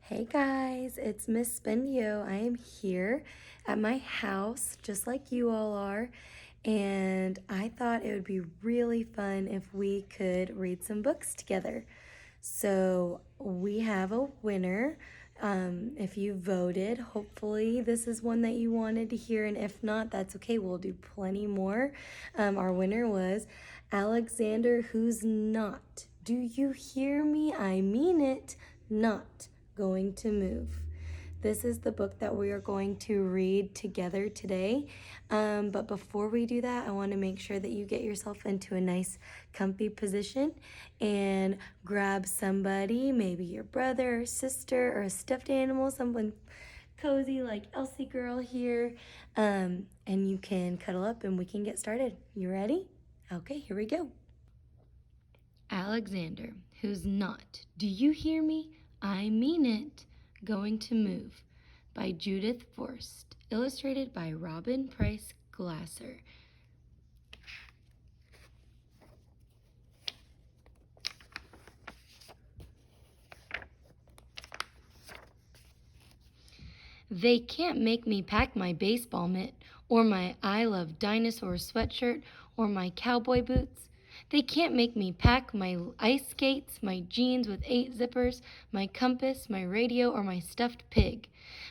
Hey guys, it's Miss Spendio. I am here at my house, just like you all are, and I thought it would be really fun if we could read some books together. So we have a winner. If you voted, hopefully this is one that you wanted to hear, and if not, that's okay. We'll do plenty more. Our winner was Alexander, who's not. Do you hear me? I mean it, not going to move. This is the book that we are going to read together today. But before we do that, I want to make sure that you get yourself into a nice comfy position and grab somebody, maybe your brother or sister or a stuffed animal, someone cozy like Elsie girl here, and you can cuddle up and we can get started. You ready? Okay, here we go. Alexander, who's not, do you hear me? I mean it, going to move, by Judith Forst, illustrated by Robin Price Glasser. They can't make me pack my baseball mitt, or my I Love Dinosaurs sweatshirt, or my cowboy boots. They can't make me pack my ice skates, my jeans with 8 zippers, my compass, my radio, or my stuffed pig.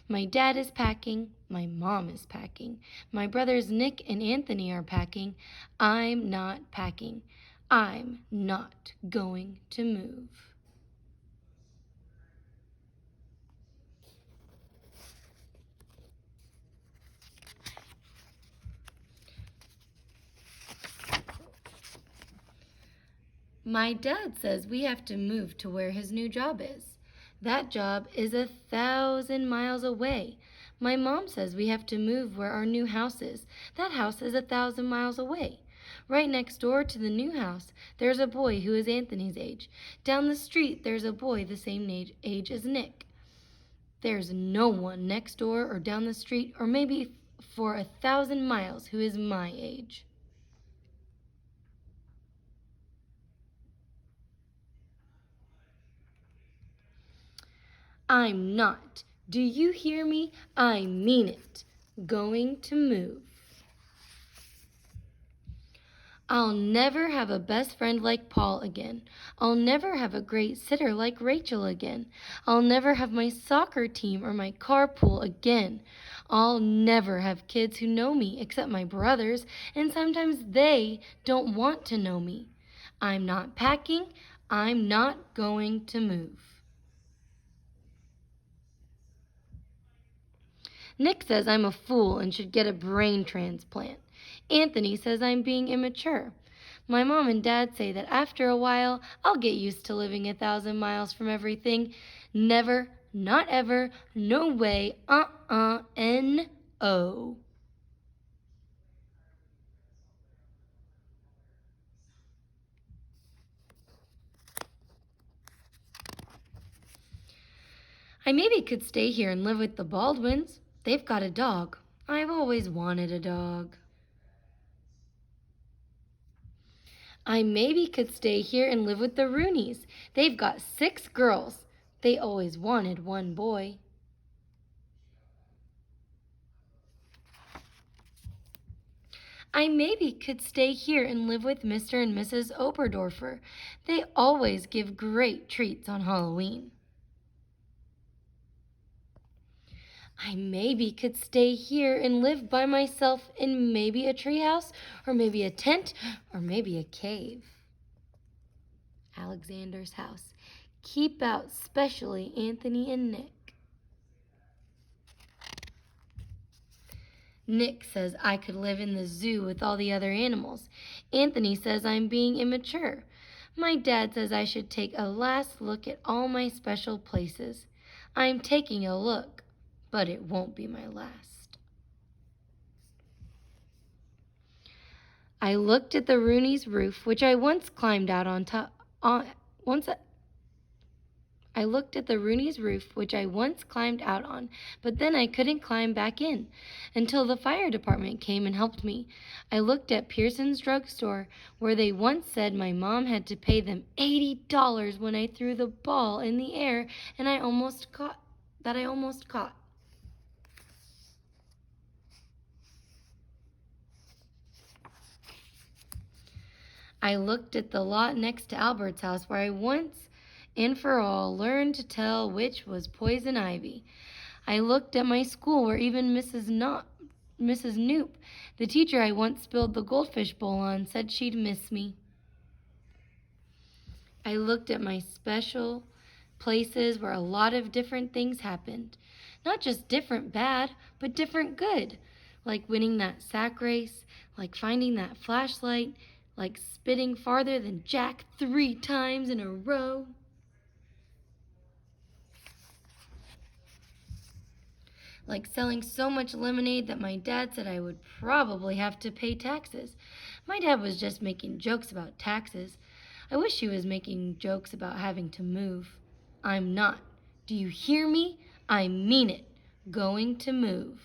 My dad is packing, my mom is packing, my brothers Nick and Anthony are packing. I'm not packing. I'm not going to move. My dad says we have to move to where his new job is. That job is 1,000 miles away. My mom says we have to move where our new house is. That house is 1,000 miles away. Right next door to the new house, there's a boy who is Anthony's age. Down the street, there's a boy the same age as Nick. There's no one next door or down the street or maybe for 1,000 miles who is my age. I'm not. Do you hear me? I mean it. Going to move. I'll never have a best friend like Paul again. I'll never have a great sitter like Rachel again. I'll never have my soccer team or my carpool again. I'll never have kids who know me except my brothers, and sometimes they don't want to know me. I'm not packing. I'm not going to move. Nick says I'm a fool and should get a brain transplant. Anthony says I'm being immature. My mom and dad say that after a while, I'll get used to living 1,000 miles from everything. Never, not ever, no way, N-O. I maybe could stay here and live with the Baldwins. They've got a dog. I've always wanted a dog. I maybe could stay here and live with the Rooneys. They've got 6 girls. They always wanted one boy. I maybe could stay here and live with Mr. and Mrs. Oberdorfer. They always give great treats on Halloween. I maybe could stay here and live by myself in maybe a treehouse, or maybe a tent, or maybe a cave. Alexander's house. Keep out, specially Anthony and Nick. Nick says I could live in the zoo with all the other animals. Anthony says I'm being immature. My dad says I should take a last look at all my special places. I'm taking a look, but it won't be my last. I looked at the Rooney's roof, which I once climbed out on top. I looked at the Rooney's roof, which I once climbed out on, but then I couldn't climb back in until the fire department came and helped me. I looked at Pearson's drugstore, where they once said my mom had to pay them $80 when I threw the ball in the air and I almost caught. I looked at the lot next to Albert's house, where I once and for all learned to tell which was poison ivy. I looked at my school, where even Mrs. Knoop, the teacher I once spilled the goldfish bowl on, said she'd miss me. I looked at my special places where a lot of different things happened. Not just different bad, but different good. Like winning that sack race, like finding that flashlight, like spitting farther than Jack 3 times in a row. Like selling so much lemonade that my dad said I would probably have to pay taxes. My dad was just making jokes about taxes. I wish he was making jokes about having to move. I'm not. Do you hear me? I mean it. Going to move.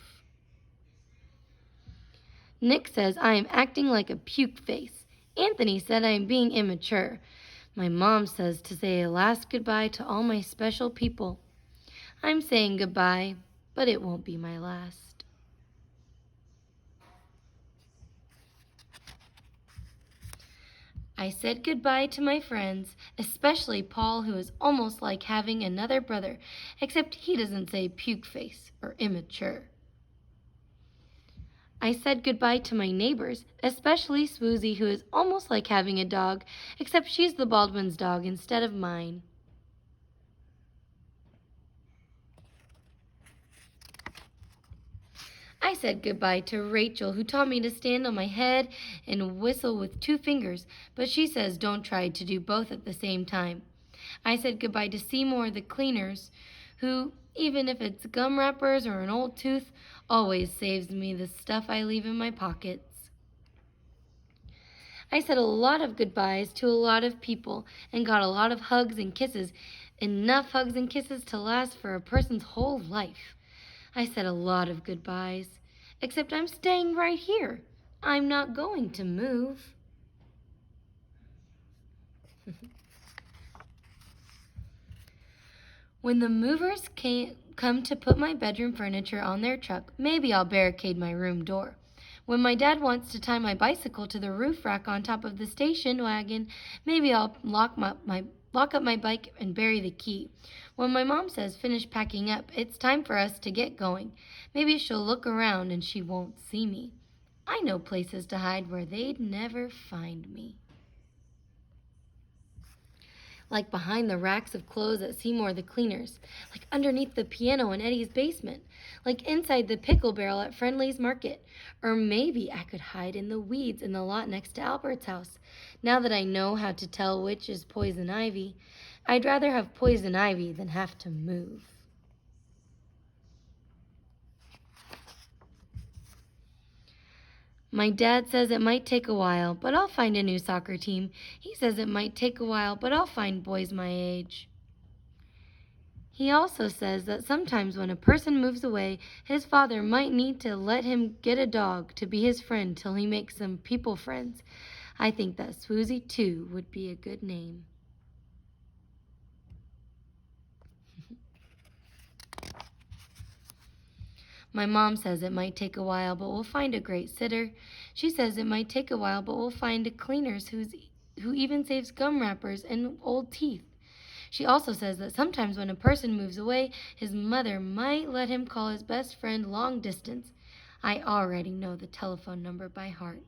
Nick says I am acting like a puke face. Anthony said I am being immature. My mom says to say a last goodbye to all my special people. I'm saying goodbye, but it won't be my last. I said goodbye to my friends, especially Paul, who is almost like having another brother, except he doesn't say puke face or immature. I said goodbye to my neighbors, especially Swoozy, who is almost like having a dog, except she's the Baldwin's dog instead of mine. I said goodbye to Rachel, who taught me to stand on my head and whistle with 2 fingers, but she says don't try to do both at the same time. I said goodbye to Seymour, the cleaners, who, even if it's gum wrappers or an old tooth, always saves me the stuff I leave in my pockets. I said a lot of goodbyes to a lot of people and got a lot of hugs and kisses, enough hugs and kisses to last for a person's whole life. I said a lot of goodbyes, except I'm staying right here. I'm not going to move. When the movers come to put my bedroom furniture on their truck, maybe I'll barricade my room door. When my dad wants to tie my bicycle to the roof rack on top of the station wagon, maybe I'll lock up my bike and bury the key. When my mom says finish packing up, it's time for us to get going. Maybe she'll look around and she won't see me. I know places to hide where they'd never find me. Like behind the racks of clothes at Seymour the cleaners, like underneath the piano in Eddie's basement, like inside the pickle barrel at Friendly's Market, or maybe I could hide in the weeds in the lot next to Albert's house. Now that I know how to tell which is poison ivy, I'd rather have poison ivy than have to move. My dad says it might take a while, but I'll find a new soccer team. He says it might take a while, but I'll find boys my age. He also says that sometimes when a person moves away, his father might need to let him get a dog to be his friend till he makes some people friends. I think that Swoozy, too, would be a good name. My mom says it might take a while, but we'll find a great sitter. She says it might take a while, but we'll find a cleaners who even saves gum wrappers and old teeth. She also says that sometimes when a person moves away, his mother might let him call his best friend long distance. I already know the telephone number by heart.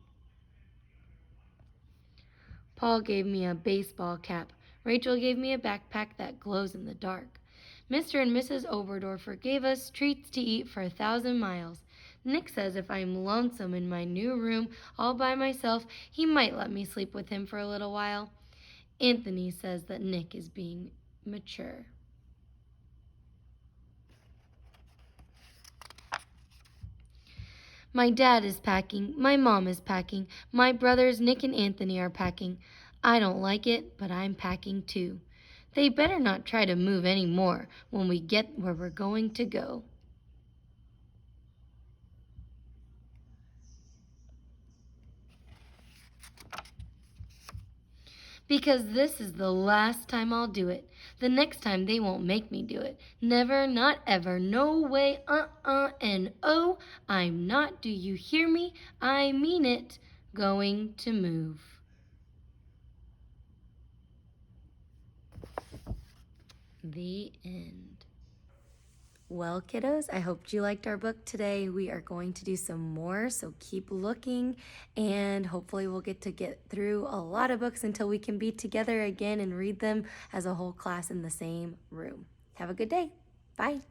Paul gave me a baseball cap. Rachel gave me a backpack that glows in the dark. Mr. and Mrs. Oberdorfer gave us treats to eat for 1,000 miles. Nick says if I'm lonesome in my new room all by myself, he might let me sleep with him for a little while. Anthony says that Nick is being mature. My dad is packing, my mom is packing, my brothers Nick and Anthony are packing. I don't like it, but I'm packing too. They better not try to move any more when we get where we're going to go. Because this is the last time I'll do it. The next time they won't make me do it. Never, not ever, no way, and oh, I'm not, do you hear me? I mean it, going to move. The end. Well, kiddos, I hope you liked our book today. We are going to do some more, so keep looking, and hopefully we'll get through a lot of books until we can be together again and read them as a whole class in the same room. Have a good day. Bye.